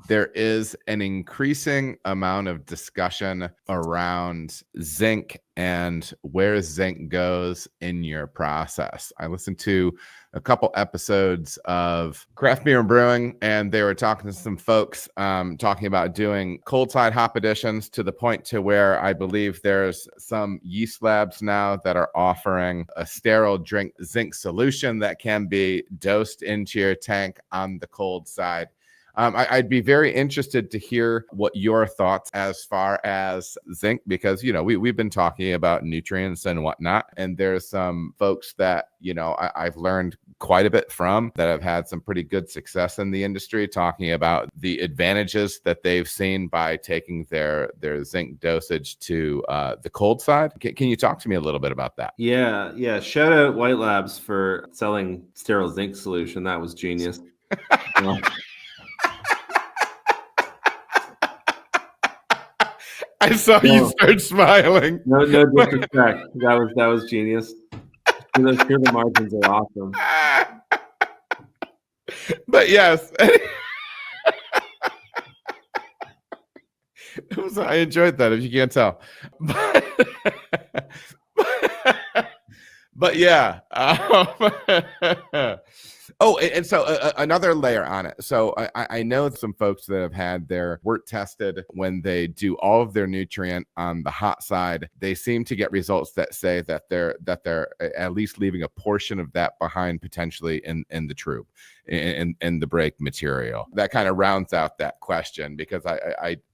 there is an increasing amount of discussion around zinc and where zinc goes in your process. I listened to a couple episodes of Craft Beer and Brewing, and they were talking to some folks talking about doing cold side hop additions, to the point to where I believe there's some yeast labs now that are offering a sterile drink zinc solution that can be dosed into your tank on the cold side. I'd be very interested to hear what your thoughts as far as zinc, because, we've been talking about nutrients and whatnot, and there's some folks that, I've learned quite a bit from, that have had some pretty good success in the industry, talking about the advantages that they've seen by taking their zinc dosage to the cold side. Can you talk to me a little bit about that? Yeah. Shout out White Labs for selling sterile zinc solution. That was genius. I saw you start smiling. No disrespect. That was genius. Sure, the margins are awesome. But yes, I enjoyed that, if you can't tell. But yeah. And so another layer on it. So I know some folks that have had their wort tested when they do all of their nutrient on the hot side. They seem to get results that say that they're at least leaving a portion of that behind, potentially in the trube, in the break material. That kind of rounds out that question, because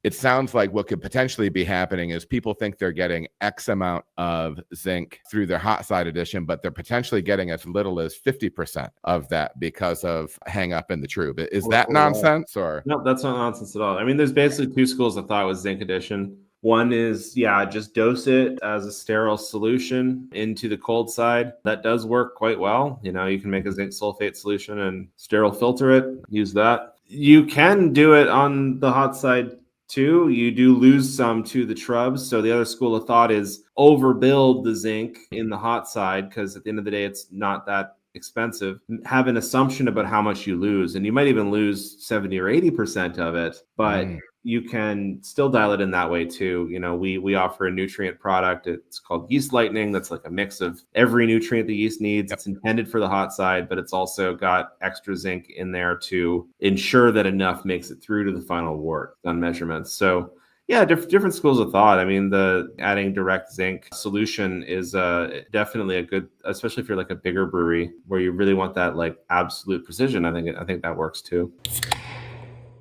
it sounds like what could potentially be happening is people think they're getting X amount of zinc through their hot side addition, but they're potentially getting as little as 50% of that because of hang up in the trube. Is that nonsense, or? No, that's not nonsense at all. I mean, there's basically two schools of thought with zinc addition. One is, just dose it as a sterile solution into the cold side. That does work quite well. You can make a zinc sulfate solution and sterile filter it, use that. You can do it on the hot side too. You do lose some to the trubs. So the other school of thought is overbuild the zinc in the hot side, because at the end of the day, it's not that expensive. Have an assumption about how much you lose, and you might even lose 70 or 80% of it, but you can still dial it in that way too. We offer a nutrient product. It's called Yeast Lightning. That's like a mix of every nutrient the yeast needs. Yep. It's intended for the hot side, but it's also got extra zinc in there to ensure that enough makes it through to the final wort on measurements. So yeah, different schools of thought. I mean, the adding direct zinc solution is definitely a good, especially if you're like a bigger brewery where you really want that like absolute precision. I think that works too.